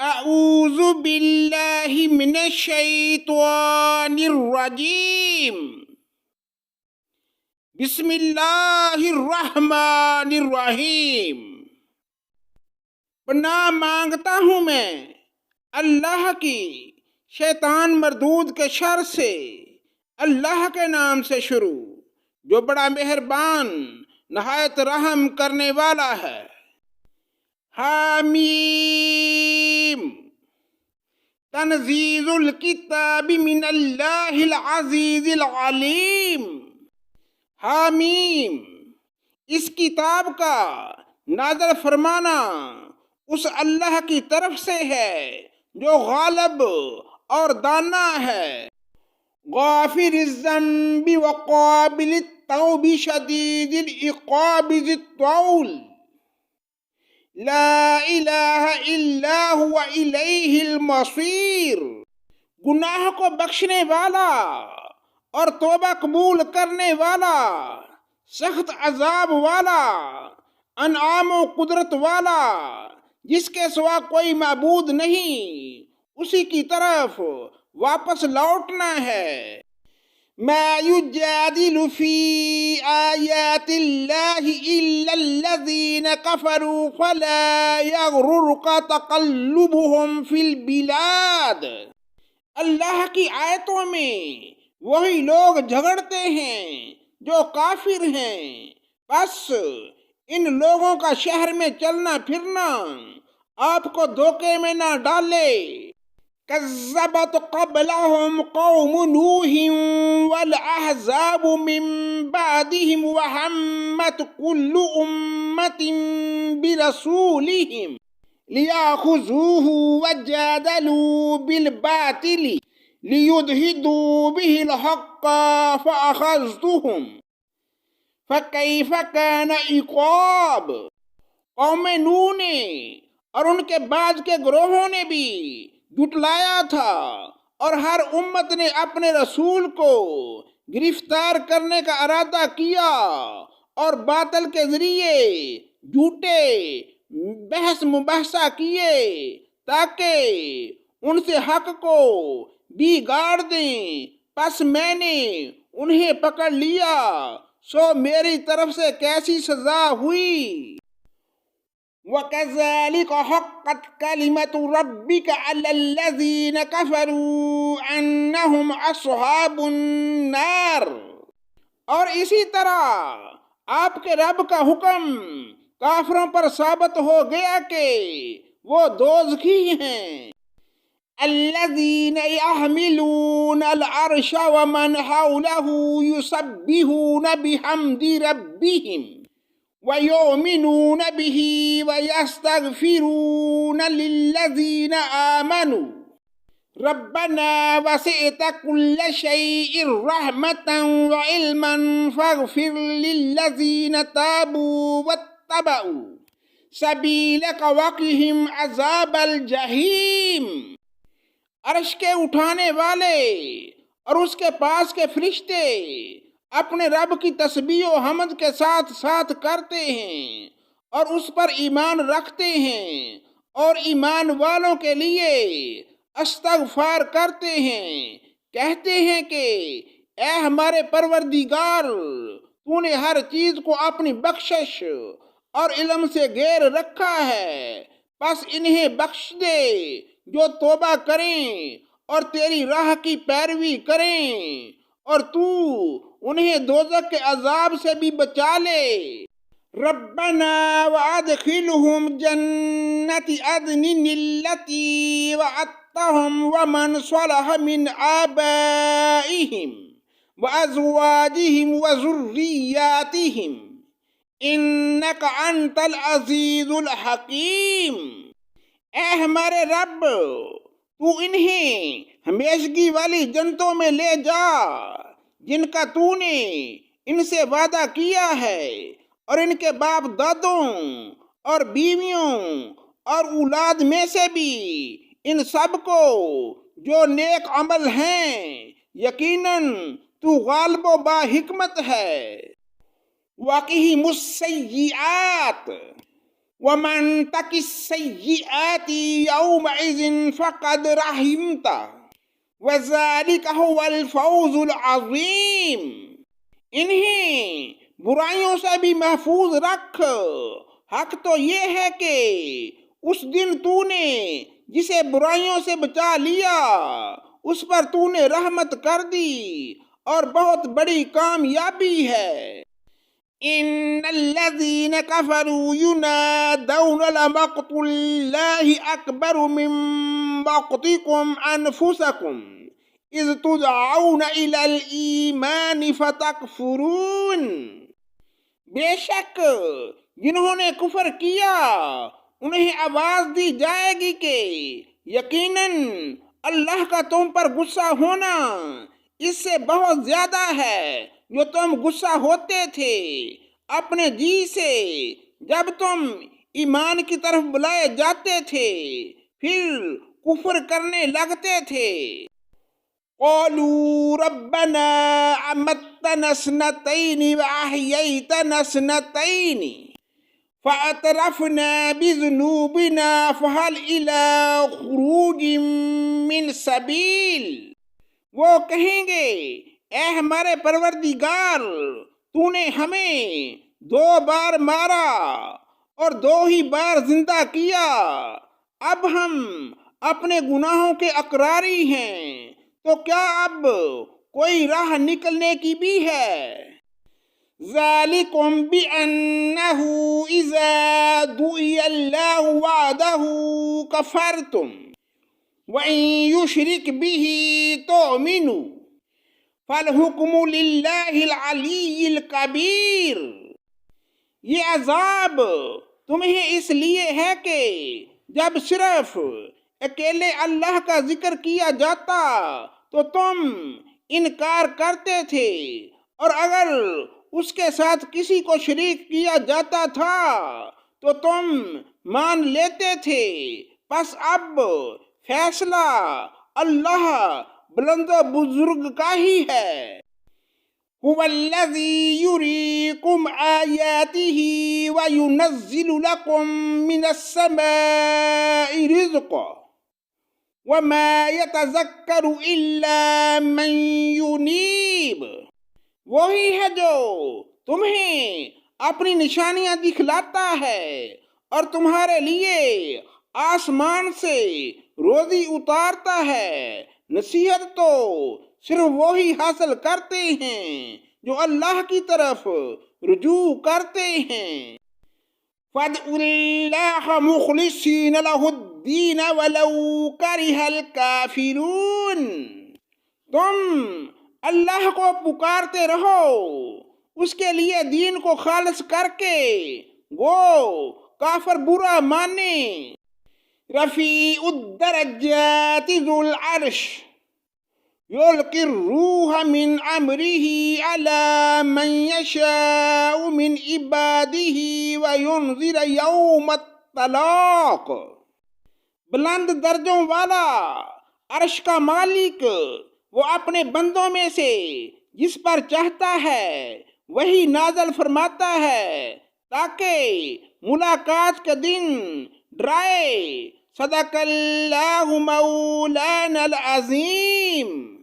اعوذ باللہ من الشیطان الرجیم بسم اللہ الرحمن الرحیم۔ پناہ مانگتا ہوں میں اللہ کی شیطان مردود کے شر سے، اللہ کے نام سے شروع جو بڑا مہربان نہایت رحم کرنے والا ہے۔ حامیم تنزیل الکتاب من اللہ العزیز العلیم۔ حامیم اس کتاب کا نازل فرمانا اس اللہ کی طرف سے ہے جو غالب اور دانا ہے، غافر الذنب وقابل التوب شدید العقاب ذی الطول، لا الہ الا هو الیہ المصیر۔ گناہ کو بخشنے والا اور توبہ قبول کرنے والا، سخت عذاب والا، انعام و قدرت والا، جس کے سوا کوئی معبود نہیں، اسی کی طرف واپس لوٹنا ہے۔ ما یجادل فی آیات اللہ الا الذین کفروا فلا یغررک تقلبهم فی البلاد۔ اللہ کی آیتوں میں وہی لوگ جھگڑتے ہیں جو کافر ہیں، بس ان لوگوں کا شہر میں چلنا پھرنا آپ کو دھوکے میں نہ ڈالے۔ کذبت قبلهم قوم نوح والاحزاب من بعدهم وہمت كل امة برسولهم لیاخذوه وجادلوا بالباطل لیدحضوا به الحق فاخذتهم فکیف کان عقاب۔ قوم نوح نے اور ان کے بعد کے گروہوں نے بھی جھٹلایا تھا، اور ہر امت نے اپنے رسول کو گرفتار کرنے کا ارادہ کیا اور باطل کے ذریعے جھوٹے بحث مباحثہ کیے تاکہ ان سے حق کو بگاڑ دیں۔ پس میں نے انہیں پکڑ لیا، سو میری طرف سے کیسی سزا ہوئی۔ وَكَذَلِكَ حَقَّتْ كَلِمَةُ رَبِّكَ عَلَى الَّذِينَ كَفَرُوا أَنَّهُمْ أَصْحَابُ النَّارِ۔ اور اسی طرح آپ کے رب کا حکم کافروں پر ثابت ہو گیا کہ وہ دوزخی ہیں۔ الَّذِينَ يَحْمِلُونَ الْعَرْشَ وَمَنْ حَوْلَهُ يُسَبِّحُونَ بِحَمْدِ رَبِّهِمْ وَيُؤْمِنُونَ بِهِ وَيَسْتَغْفِرُونَ لِلَّذِينَ آمَنُوا رَبَّنَا وَسِعْتَ كُلَّ شَيْءٍ رَحْمَةً وَعِلْمًا فَاغْفِرْ لِلَّذِينَ تَابُوا وَاتَّبَعُوا سَبِيلَكَ وَقِهِمْ عَذَابَ الْجَحِيمِ۔ عرش کے اٹھانے والے اور اس کے پاس کے فرشتے اپنے رب کی تسبیح و حمد کے ساتھ ساتھ کرتے ہیں اور اس پر ایمان رکھتے ہیں، اور ایمان والوں کے لیے استغفار کرتے ہیں، کہتے ہیں کہ اے ہمارے پروردگار، تو نے ہر چیز کو اپنی بخشش اور علم سے گھیر رکھا ہے، پس انہیں بخش دے جو توبہ کریں اور تیری راہ کی پیروی کریں، اور تو انہیں دوزخ کے عذاب سے بھی بچا لے۔ ربنا وادخلهم جنت عدن التي وعدتهم ومن صلح من آبائهم وأزواجهم وذرياتهم إنك أنت العزيز الحكيم۔ اے ہمارے رب، تو انہیں ہمیشگی والی جنتوں میں لے جا جن کا تو نے ان سے وعدہ کیا ہے، اور ان کے باپ دادوں اور بیویوں اور اولاد میں سے بھی ان سب کو جو نیک عمل ہیں، یقیناً تو غالب و با حکمت ہے۔ وَقِهِمُ السَّيِّئَاتِ وَمَن تَقِ السَّيِّئَاتِ يَوْمَئِذٍ فَقَدْ رَحِمْتَهُ وَذَلِكَ هُوَ الْفَوْزُ الْعَظِيمُ۔ انہیں برائیوں سے بھی محفوظ رکھ، حق تو یہ ہے کہ اس دن تو نے جسے برائیوں سے بچا لیا اس پر تو نے رحمت کر دی، اور بہت بڑی کامیابی ہے۔ ان الذين كفروا ينادون لمقت الله اكبر من مقتكم انفسكم اذ تدعون الى الايمان فتكفرون۔ بے شک جنہوں نے کفر کیا انہیں آواز دی جائے گی کہ یقیناً اللہ کا تم پر غصہ ہونا اس سے بہت زیادہ ہے جو تم غصہ ہوتے تھے اپنے جی سے جب تم ایمان کی طرف بلائے جاتے تھے، پھر کفر کرنے لگتے تھے۔ قالوا ربنا امتنا اثنتين واحييتنا اثنتين فاعترفنا بذنوبنا فهل الى خروج من سبيل۔ وہ کہیں گے اے ہمارے پروردگار، تو نے ہمیں 2 بار مارا اور 2 ہی بار زندہ کیا، اب ہم اپنے گناہوں کے اقراری ہیں، تو کیا اب کوئی راہ نکلنے کی بھی ہے؟ ذَلِكُمْ بِأَنَّهُ إِذَا دُعِيَ اللَّهُ وَحْدَهُ كَفَرْتُمْ وَإِن يُشْرِكْ بِهِ تُؤْمِنُوا فَالْحُكْمُ لِلَّهِ الْعَلِيِّ الْكَبِيرِ۔ یہ عذاب تمہیں اس لیے ہے کہ جب صرف اکیلے اللہ کا ذکر کیا جاتا تو تم انکار کرتے تھے، اور اگر اس کے ساتھ کسی کو شریک کیا جاتا تھا تو تم مان لیتے تھے۔ پس اب فیصلہ اللہ بلند و بزرگ کا ہی ہے۔ هُوَ الَّذِي يُرِيكُمْ آيَاتِهِ وَيُنَزِّلُ لَكُم مِّنَ السَّمَاءِ رِزْقًا وَمَا يَتَذَكَّرُ إِلَّا مَن يُنِيبُ۔ وہی ہے جو تمہیں اپنی نشانیاں دکھلاتا ہے اور تمہارے لیے آسمان سے روزی اتارتا ہے۔ نصیحت تو صرف وہی حاصل کرتے ہیں جو اللہ کی طرف رجوع کرتے ہیں۔ فَادْعُوا اللَّهَ مُخْلِصِينَ لَهُ الدِّينَ وَلَوْ كَرِهَ الْكَافِرُونَ۔ تم اللہ کو پکارتے رہو اس کے لیے دین کو خالص کر کے، وہ کافر برا مانے۔ رفیع الدرجات ذو العرش یلقی الروح من امرہ علی من یشاء من عبادہ وینذر یوم الطلاق۔ بلند درجوں والا عرش کا مالک وہ اپنے بندوں میں سے جس پر چاہتا ہے وہی نازل فرماتا ہے تاکہ ملاقات کے دن ڈرائے۔ صدق اللہ مولانا العظیم۔